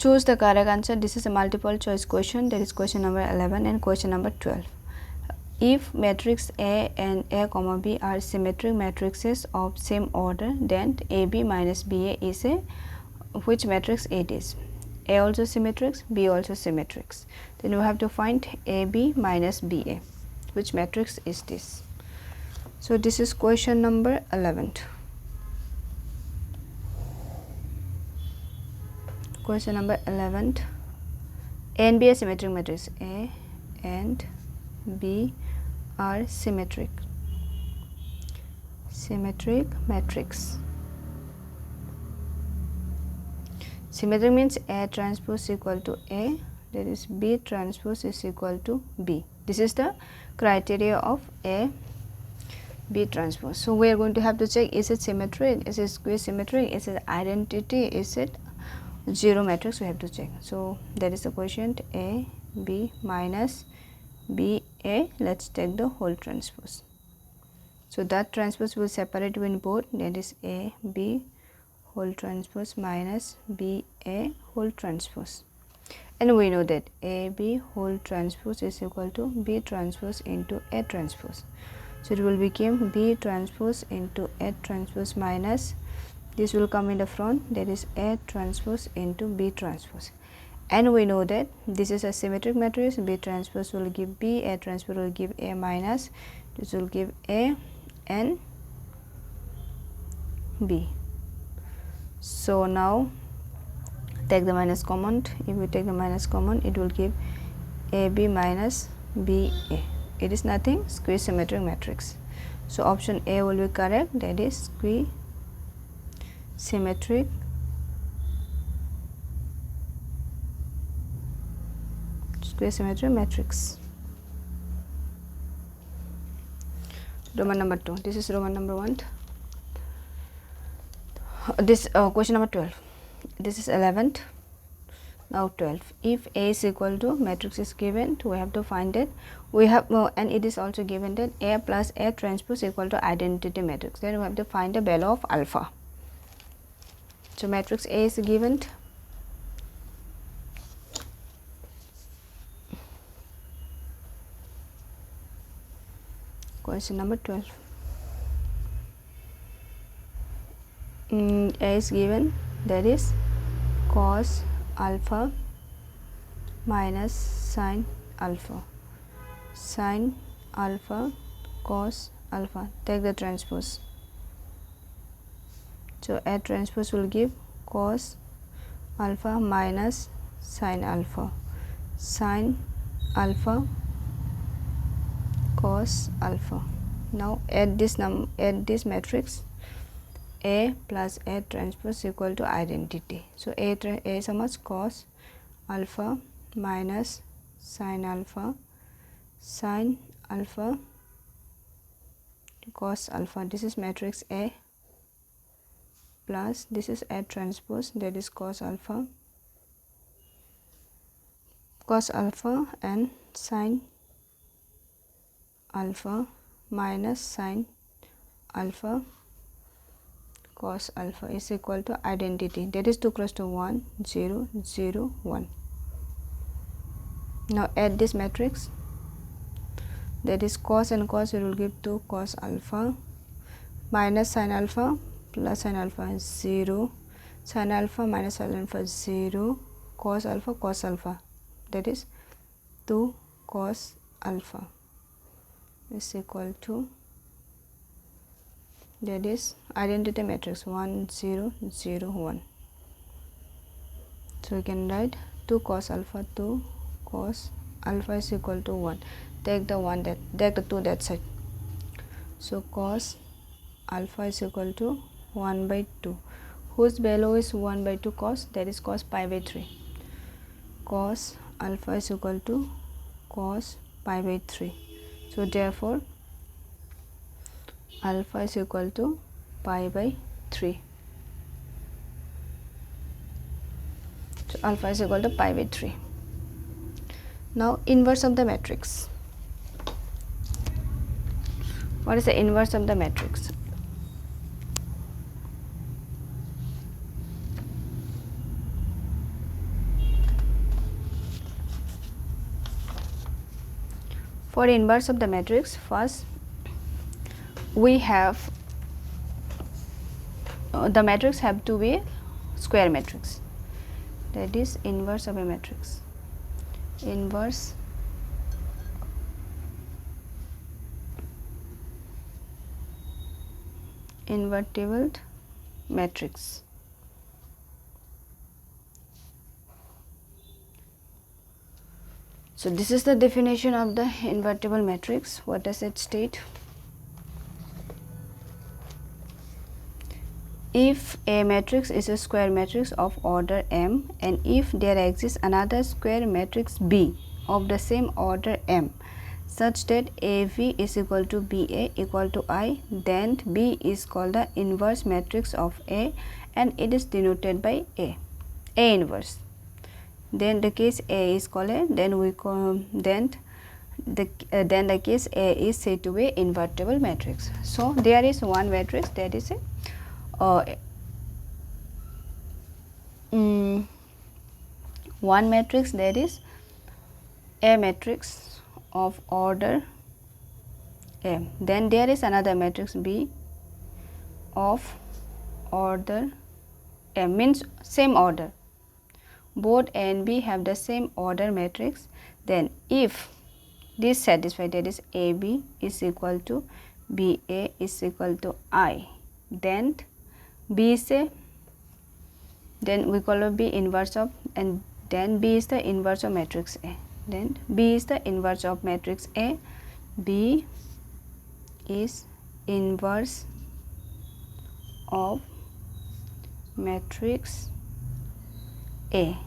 choose the correct answer. This is a multiple choice question, that is question number 11 and question number 12. If matrix A and A comma B are symmetric matrices of same order, then AB minus BA is a which matrix it is? A also symmetric, B also symmetric. Then you have to find AB minus BA. Which matrix is this? So this is question number 11. Question number 11. A and B are symmetric matrix. A and B are symmetric matrix. Symmetric means A transpose equal to A, that is B transpose is equal to B. This is the criteria of A B transpose. So we are going to have to check, is it symmetric, is it square symmetric, is it identity, is it zero matrix, we have to check. So that is the quotient A B minus B A. Let's take the whole transpose. So that transpose will separate between both, that is A B whole transpose minus B A whole transpose. And we know that A B whole transpose is equal to B transpose into A transpose. So it will become B transpose into A transpose minus this will come in the front, that is A transpose into B transpose. And we know that this is a symmetric matrix. B transpose will give B, A transpose will give A minus, this will give A and B. So now take the minus common. If we take the minus common, it will give AB minus BA. It is nothing, square symmetric matrix. So option A will be correct, that is square symmetric matrix. Roman number 2. This is Roman number 1. This question number 12. This is 11th. Now 12. If A is equal to matrix is given, we have to find it. We have and it is also given that A plus A transpose equal to identity matrix. Then we have to find the value of alpha. So matrix A is given. Question number 12. A is given, that is cos alpha minus sin alpha. Sin alpha cos alpha. Take the transpose. So A transpose will give cos alpha minus sin alpha. Sin alpha cos alpha. Now add this matrix. A plus A transpose equal to identity. So A is how much? Cos alpha minus sin alpha cos alpha. This is matrix A plus this is A transpose, that is cos alpha and sin alpha minus sin alpha cos alpha is equal to identity, that is 2 cross to 1 0 0 1. Now add this matrix, that is cos and cos, it will give 2 cos alpha minus sin alpha plus sin alpha 0, sin alpha minus sin alpha 0, cos alpha, that is 2 cos alpha is equal to, that is identity matrix 1 0 0 1. So we can write 2 cos alpha is equal to 1. Take the 2 that side. So cos alpha is equal to 1 by 2, whose value is 1 by 2 cos, that is cos pi by 3. Cos alpha is equal to cos pi by 3. So therefore alpha is equal to pi by 3. So alpha is equal to pi by 3. Now inverse of the matrix. What is the inverse of the matrix? For inverse of the matrix, first we have the matrix have to be square matrix, that is inverse of a matrix. Inverse invertible matrix. So this is the definition of the invertible matrix. What does it state? If a matrix is a square matrix of order m, and if there exists another square matrix B of the same order m, such that AV is equal to BA equal to I, then B is called the inverse matrix of A, and it is denoted by A inverse. Then the case A is called A, then the case A is said to be invertible matrix. So there is one matrix, that is a one matrix, that is A matrix of order M. Then there is another matrix B of order M, means same order. Both A and B have the same order matrix. Then if this satisfied, that is AB is equal to BA is equal to I, then B is a, then we call it B inverse of, and then B is the inverse of matrix A. Then B is the inverse of matrix A. B is inverse of matrix A,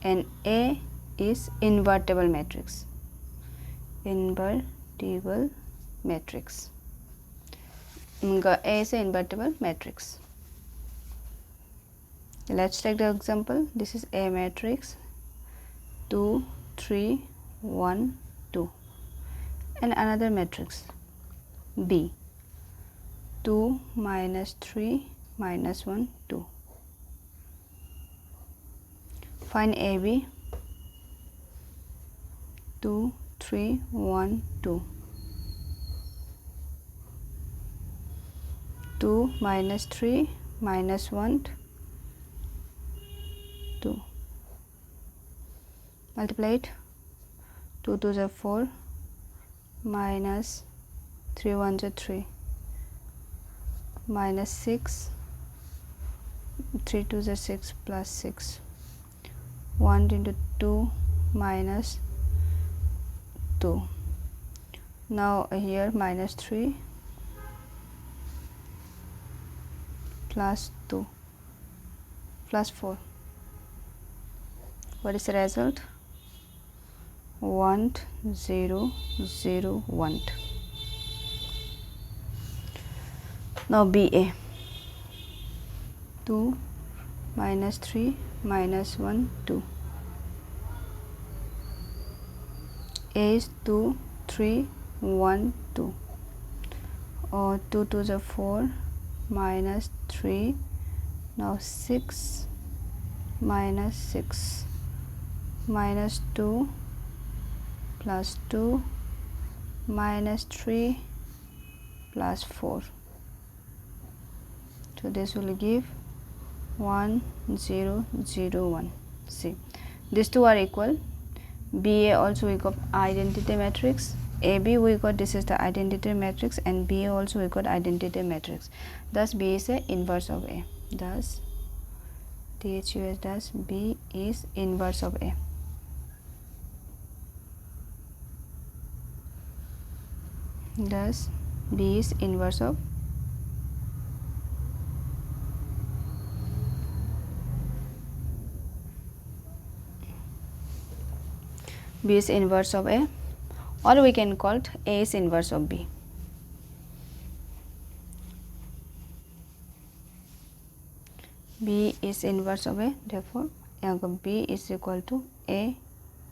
and A is invertible matrix. Invertible matrix. A is an invertible matrix. Let's take the example. This is A matrix 2 3 1 2, and another matrix B 2 minus 3 minus 1 2. Find AB 2 3 1 2. 2 minus 3 minus 1 2. Multiply it. 2 2s are 4 minus 3 1s are 3 minus 6, 3 2s are 6 plus 6. 1 into 2 minus 2. Now here minus 3 plus 2 plus 4. What is the result? 1 0 0 1. Now BA 2 minus 3 minus 1 2. A is 2 3 1 2, or 2 2s are 4 minus 3. Now 6 minus 6 minus 2 plus 2 minus 3 plus 4. So this will give 1 0 0 1. See, these two are equal. BA also we got identity matrix. AB we got, this is the identity matrix, and BA also we got identity matrix. Thus B is a inverse of A. Thus THUS, thus B is inverse of A. Thus B is inverse of B is inverse of A, or we can call it A is inverse of B. B is inverse of A, therefore B is equal to A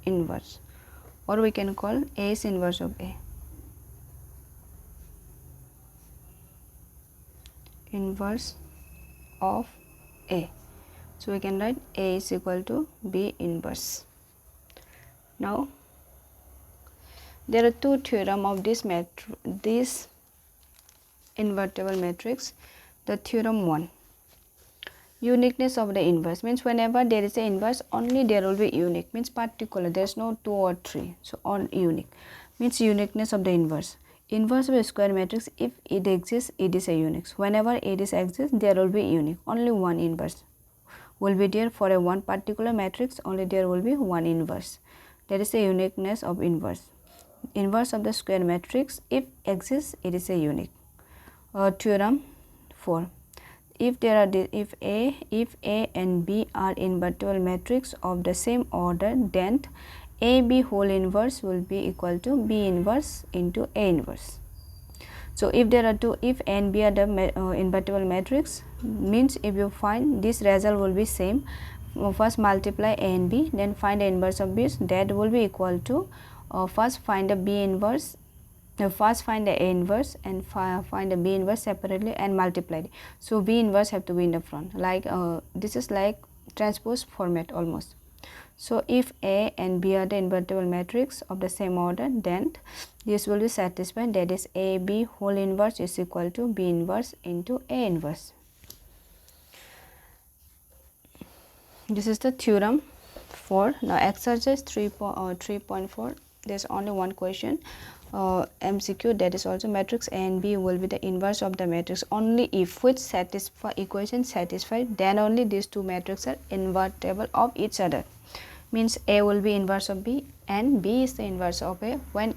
inverse, or we can call A is inverse of A. Inverse of A. So we can write A is equal to B inverse. Now There are two theorems of this invertible matrix. The theorem 1, uniqueness of the inverse, means whenever there is a inverse, only there will be unique, means particular, there is no 2 or 3, so on unique, means uniqueness of the inverse. Inverse of a square matrix, if it exists, it is a unique. Whenever it is exists, there will be unique, only one inverse will be there for a one particular matrix, only there will be one inverse. That is the uniqueness of inverse. Inverse of the square matrix, if exists, it is a unique. Theorem 4, if A and B are invertible matrix of the same order, then AB whole inverse will be equal to B inverse into A inverse. So if there are two, if A and B are the invertible matrix, means if you find this result will be same, first multiply A and B, then find the inverse of B, that will be equal to first find the B inverse, first find the A inverse and find the B inverse separately and multiply it. So B inverse have to be in the front, like this is like transpose format almost. So if A and B are the invertible matrix of the same order, then this will be satisfied, that is AB whole inverse is equal to B inverse into A inverse. This is the theorem 4. Now exercise 3.4, there is only one question, MCQ, that is also matrix A and B will be the inverse of the matrix only if which equation satisfied, then only these two matrices are invertible of each other. Means A will be inverse of B and B is the inverse of A when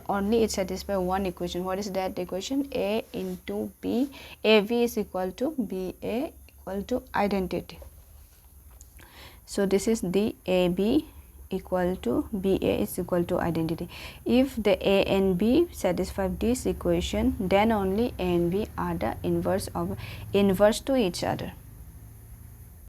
only it satisfies one equation. What is that equation? A into B, AB is equal to BA equal to identity. So this is the AB equal to BA is equal to identity. If the A and B satisfy this equation, then only A and B are the inverse to each other.